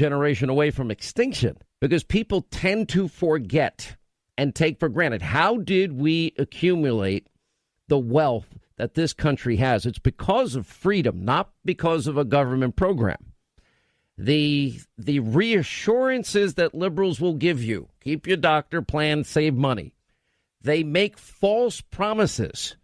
generation away from extinction because people tend to forget and take for granted. How did we accumulate the wealth that this country has? It's because of freedom, not because of a government program. The reassurances that liberals will give you, keep your doctor plan, save money. They make false promises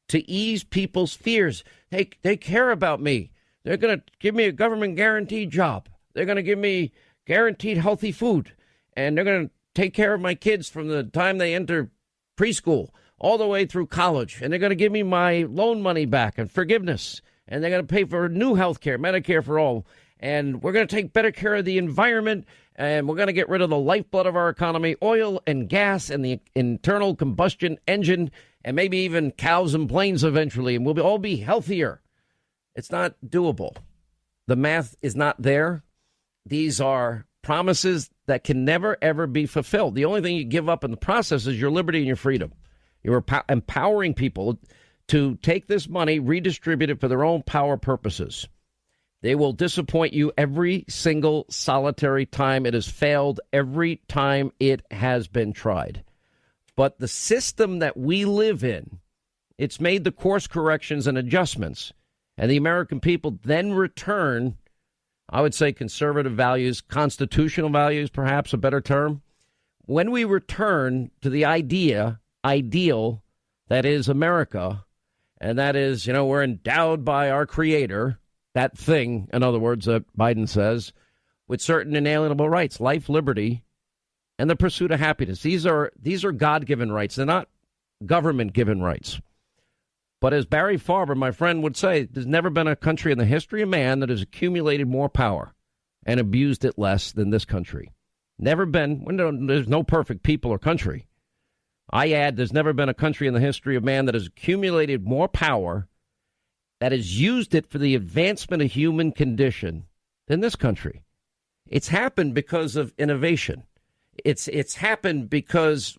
to ease people's fears. They care about me. They're going to give me a government guaranteed job. They're going to give me guaranteed healthy food. And they're going to take care of my kids from the time they enter preschool all the way through college. And they're going to give me my loan money back and forgiveness. And they're going to pay for new health care, Medicare for all. And we're going to take better care of the environment. And we're going to get rid of the lifeblood of our economy, oil and gas and the internal combustion engine, and maybe even cows and planes eventually. And we'll all be healthier. It's not doable. The math is not there. These are promises that can never, ever be fulfilled. The only thing you give up in the process is your liberty and your freedom. You're empowering people to take this money, redistribute it for their own power purposes. They will disappoint you every single solitary time it has failed, every time it has been tried. But the system that we live in, it's made the course corrections and adjustments, and the American people then return, I would say, conservative values, constitutional values, perhaps a better term. When we return to the ideal that is America, and that is, we're endowed by our creator, that thing, in other words, that Biden says, with certain inalienable rights, life, liberty, and the pursuit of happiness. These are God-given rights. They're not government-given rights. But as Barry Farber, my friend, would say, there's never been a country in the history of man that has accumulated more power and abused it less than this country. Never been. There's no perfect people or country. I add, there's never been a country in the history of man that has accumulated more power, that has used it for the advancement of human condition than this country. It's happened because of innovation. It's happened because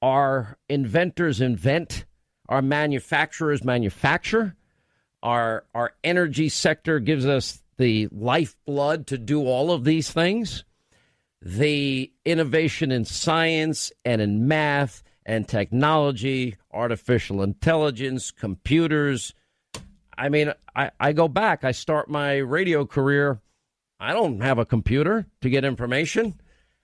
our inventors invent, our manufacturers manufacture, our energy sector gives us the lifeblood to do all of these things. The innovation in science and in math and technology, artificial intelligence, computers. I mean, I go back. I start my radio career. I don't have a computer to get information.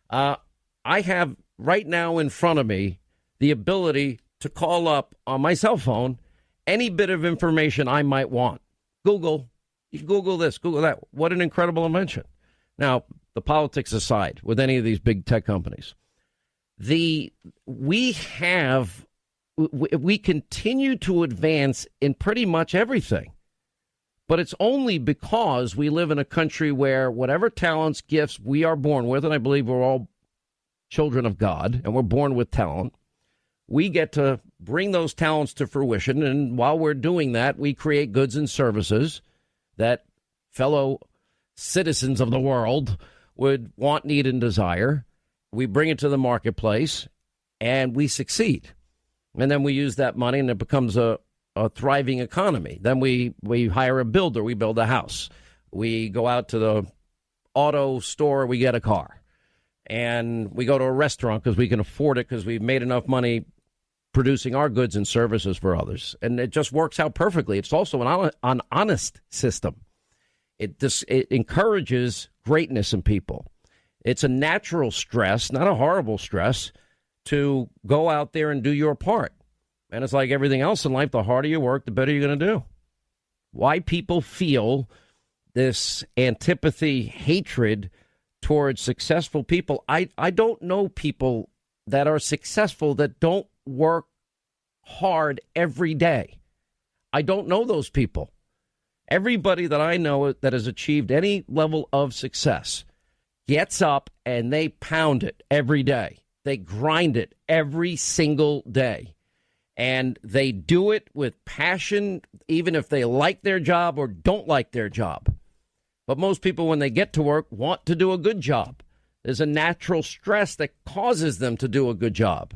I have right now in front of me the ability to call up on my cell phone any bit of information I might want. Google. You can Google this, Google that. What an incredible invention. Now, the politics aside, with any of these big tech companies, we continue to advance in pretty much everything. But it's only because we live in a country where whatever talents, gifts we are born with, and I believe we're all children of God, and we're born with talent, we get to bring those talents to fruition. And while we're doing that, we create goods and services that fellow citizens of the world would want, need, and desire. We bring it to the marketplace, and we succeed. And then we use that money, and it becomes a thriving economy. Then we hire a builder, we build a house. We go out to the auto store, we get a car. And we go to a restaurant because we can afford it because we've made enough money producing our goods and services for others. And it just works out perfectly. It's also an honest system. It encourages greatness in people. It's a natural stress, not a horrible stress, to go out there and do your part. And it's like everything else in life, the harder you work, the better you're going to do. Why people feel this antipathy, hatred towards successful people, I don't know people that are successful that don't work hard every day. I don't know those people. Everybody that I know that has achieved any level of success gets up and they pound it every day. They grind it every single day. And they do it with passion, even if they like their job or don't like their job. But most people, when they get to work, want to do a good job. There's a natural stress that causes them to do a good job.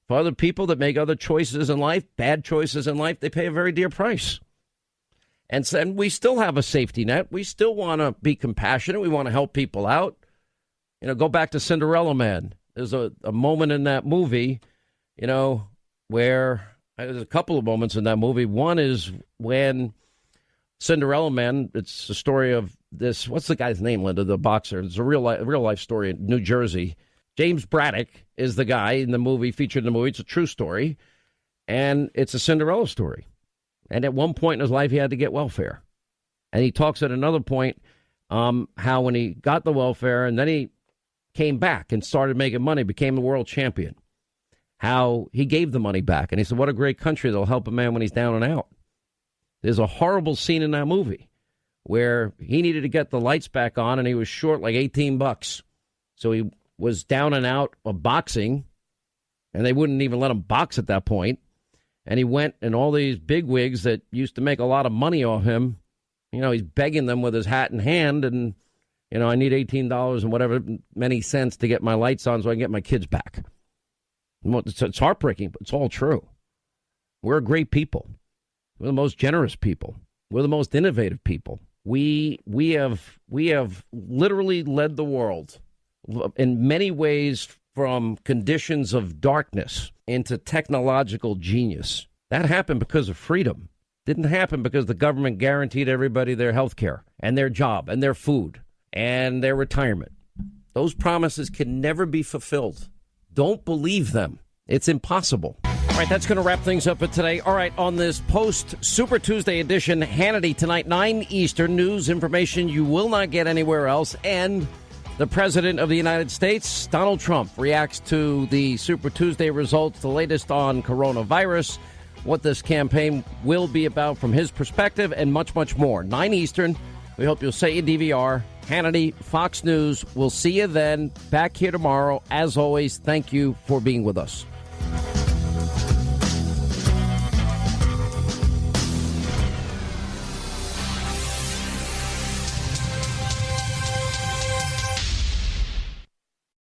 For other people that make other choices in life, bad choices in life, they pay a very dear price. And we still have a safety net. We still want to be compassionate. We want to help people out. Go back to Cinderella Man. There's a moment in that movie, where there's a couple of moments in that movie. One is when Cinderella Man, it's the story of this, what's the guy's name, Linda, the boxer? It's a real life story in New Jersey. James Braddock is the guy in the movie, featured in the movie. It's a true story, and it's a Cinderella story. And at one point in his life, he had to get welfare. And he talks at another point how when he got the welfare and then he came back and started making money, became the world champion, how he gave the money back. And he said, what a great country that'll help a man when he's down and out. There's a horrible scene in that movie where he needed to get the lights back on and he was short like $18. So he was down and out of boxing, and they wouldn't even let him box at that point. And he went, and all these bigwigs that used to make a lot of money off him, he's begging them with his hat in hand, and, I need $18 and whatever many cents to get my lights on so I can get my kids back. It's heartbreaking, but it's all true. We're a great people. We're the most generous people. We're the most innovative people. We have literally led the world in many ways from conditions of darkness into technological genius. That happened because of freedom. Didn't happen because the government guaranteed everybody their health care and their job and their food and their retirement. Those promises can never be fulfilled. Don't believe them. It's impossible. All right, that's going to wrap things up for today. All right, on this post-Super Tuesday edition, Hannity tonight, 9 Eastern, news, information you will not get anywhere else, and the President of the United States, Donald Trump, reacts to the Super Tuesday results, the latest on coronavirus, what this campaign will be about from his perspective, and much, much more. 9 Eastern. We hope you'll set your DVR. Hannity, Fox News. We'll see you then. Back here tomorrow. As always, thank you for being with us.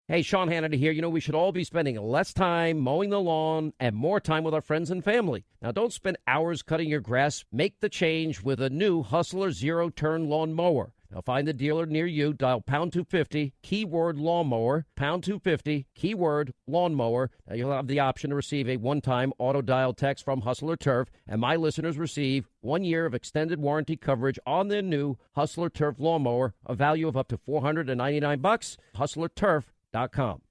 Hey, Sean Hannity here. We should all be spending less time mowing the lawn and more time with our friends and family. Now, don't spend hours cutting your grass. Make the change with a new Hustler zero-turn lawn mower. Now, find the dealer near you. Dial pound 250, keyword lawnmower, pound 250, keyword lawnmower. Now, you'll have the option to receive a one-time auto-dial text from Hustler Turf, and my listeners receive 1 year of extended warranty coverage on their new Hustler Turf lawnmower, a value of up to $499. HustlerTurf.com.